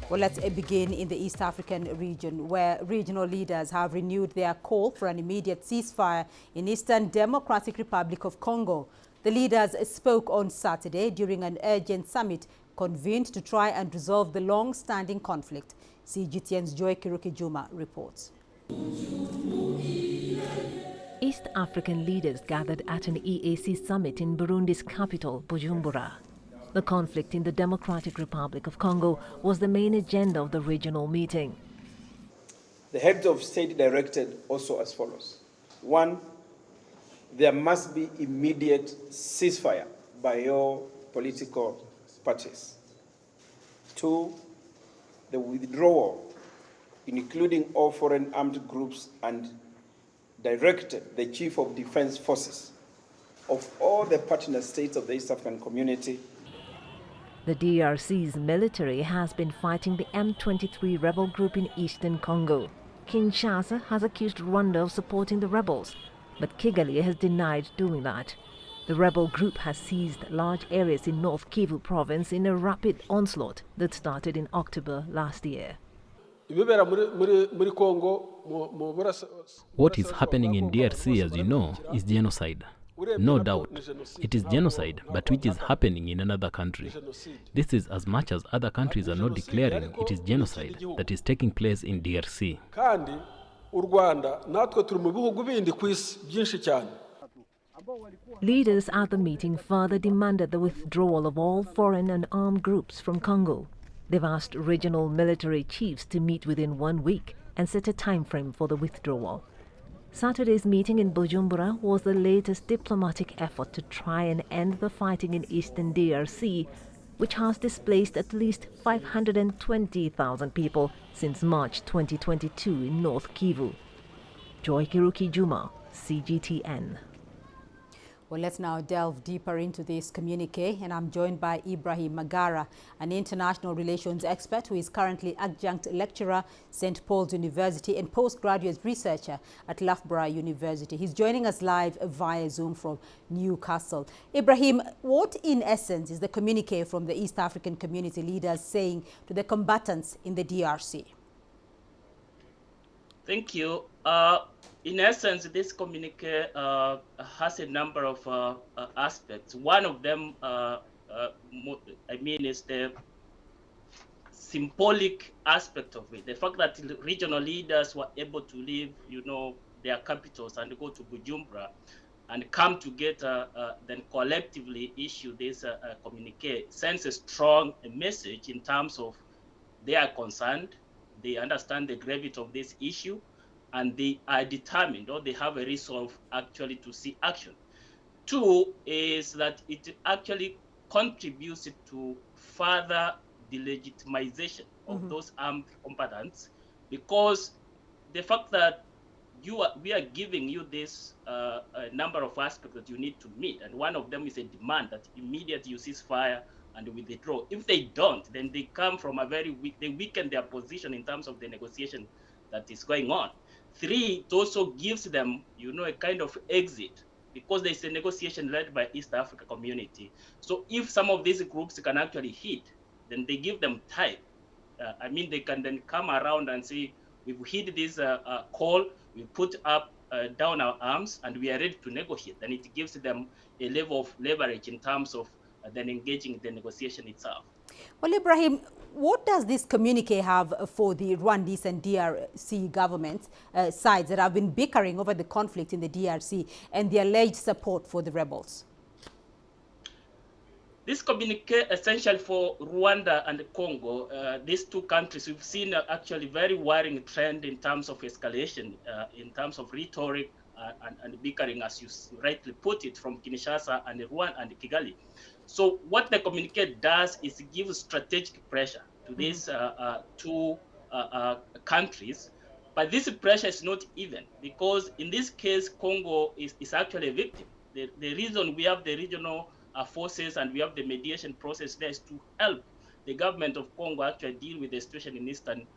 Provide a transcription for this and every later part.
Well, let's begin in the East African region, where regional leaders have renewed their call for an immediate ceasefire in Eastern Democratic Republic of Congo. The leaders spoke on Saturday during an urgent summit convened to try and resolve the long-standing conflict. CGTN's Joy Kiruki-Juma reports. East African leaders gathered at an EAC summit in Burundi's capital, Bujumbura. The conflict in the Democratic Republic of Congo was the main agenda of the regional meeting. The heads of state directed also as follows. 1, there must be immediate ceasefire by all political parties. 2, the withdrawal, including all foreign armed groups, and directed the Chief of Defense Forces of all the partner states of the East African Community. The DRC's military has been fighting the M23 rebel group in eastern Congo. Kinshasa has accused Rwanda of supporting the rebels, but Kigali has denied doing that. The rebel group has seized large areas in North Kivu province in a rapid onslaught that started in October last year. What is happening in DRC, as you know, is genocide. No doubt, it is genocide, but which is happening in another country. This is as much as other countries are not declaring it is genocide that is taking place in DRC. Leaders at the meeting further demanded the withdrawal of all foreign and armed groups from Congo. They've asked regional military chiefs to meet within 1 week and set a time frame for the withdrawal. Saturday's meeting in Bujumbura was the latest diplomatic effort to try and end the fighting in eastern DRC, which has displaced at least 520,000 people since March 2022 in North Kivu. Joy Kiruki-Juma, CGTN. Well, let's now delve deeper into this communique, and I'm joined by Ibrahim Magara, an international relations expert who is currently adjunct lecturer, St. Paul's University, and postgraduate researcher at Loughborough University. He's joining us live via Zoom from Newcastle. Ibrahim, what in essence is the communique from the East African community leaders saying to the combatants in the DRC? Thank you. In essence, this communique has a number of aspects. One of them, is the symbolic aspect of it. The fact that regional leaders were able to leave, their capitals and go to Bujumbura and come together, then collectively issue this communique sends a strong message in terms of they are concerned, they understand the gravity of this issue, and they are determined, or they have a resolve actually to see action. 2 is that it actually contributes to further delegitimization of those armed combatants, because the fact that we are giving you this number of aspects that you need to meet, and one of them is a demand that immediately you ceasefire and withdraw. If they don't, then they come from a very weak, they weaken their position in terms of the negotiation that is going on. 3, it also gives them, a kind of exit, because there's a negotiation led by East Africa community. So if some of these groups can actually hit, then they give them time. They can then come around and say, we've hit this call, we put up down our arms, and we are ready to negotiate. Then it gives them a level of leverage in terms of then engaging the negotiation itself. Well, Ibrahim, what does this communique have for the Rwandese and DRC governments, sides that have been bickering over the conflict in the DRC and the alleged support for the rebels? This communique essential for Rwanda and Congo, these two countries, we've seen actually very worrying trend in terms of escalation, in terms of rhetoric and bickering, as you rightly put it, from Kinshasa and Rwanda and Kigali. So what the communique does is give strategic pressure to these two countries, but this pressure is not even, because in this case, Congo is actually a victim. The reason we have the regional forces and we have the mediation process there is to help the government of Congo actually deal with the situation in eastern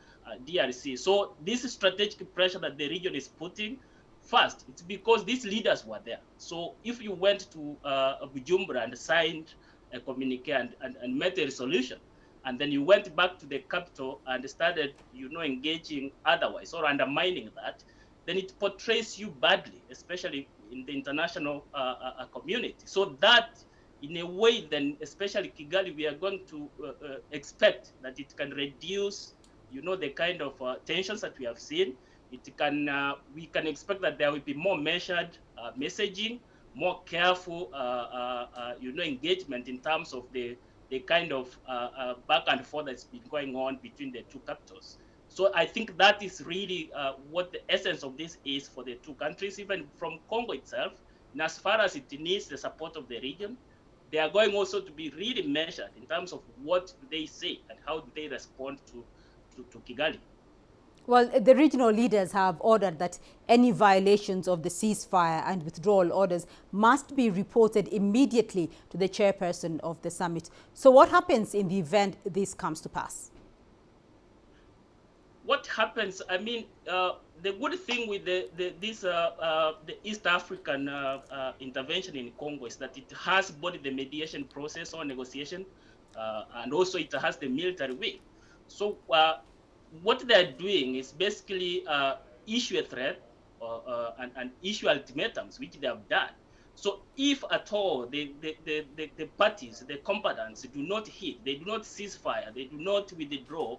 DRC. So this strategic pressure that the region is putting, first, it's because these leaders were there. So if you went to Bujumbura and signed a communique and met a resolution, and then you went back to the capital and started, engaging otherwise or undermining that, then it portrays you badly, especially in the international community. So that, in a way, then, especially Kigali, we are going to expect that it can reduce, the kind of tensions that we have seen. It can, we can expect that there will be more measured messaging, more careful, engagement in terms of the kind of back and forth that's been going on between the two capitals. So I think that is really what the essence of this is for the two countries, even from Congo itself. And as far as it needs the support of the region, they are going also to be really measured in terms of what they say and how do they respond to Kigali. Well, the regional leaders have ordered that any violations of the ceasefire and withdrawal orders must be reported immediately to the chairperson of the summit. So what happens in the event this comes to pass? What happens, I mean, the good thing with the East African intervention in Congo is that it has both the mediation process or negotiation, and also it has the military wing. So what they're doing is basically issue a threat and issue ultimatums, which they have done. So if at all the parties, the combatants do not hit, they do not ceasefire, they do not withdraw,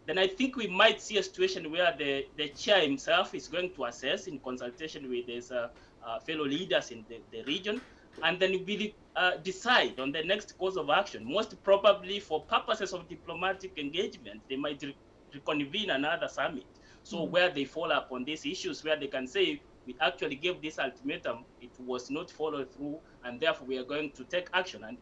then I think we might see a situation where the chair himself is going to assess in consultation with his fellow leaders in the region, and then we decide on the next course of action. Most probably for purposes of diplomatic engagement, they might reconvene another summit. So where they follow up on these issues, where they can say, we actually gave this ultimatum, it was not followed through, and therefore we are going to take action. And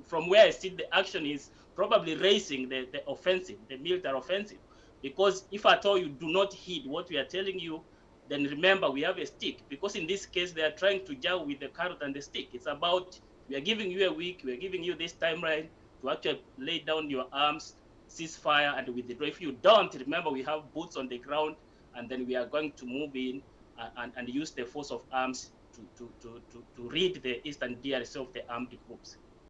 from where I see the action is probably raising the offensive, the military offensive. Because if at all you do not heed what we are telling you, then remember we have a stick. Because in this case, they are trying to juggle with the carrot and the stick. It's about, we are giving you a week, we are giving you this timeline to actually lay down your arms, ceasefire, and withdraw. If you don't, remember we have boots on the ground, and then we are going to move in and use the force of arms to rid the eastern DRC of the armed groups.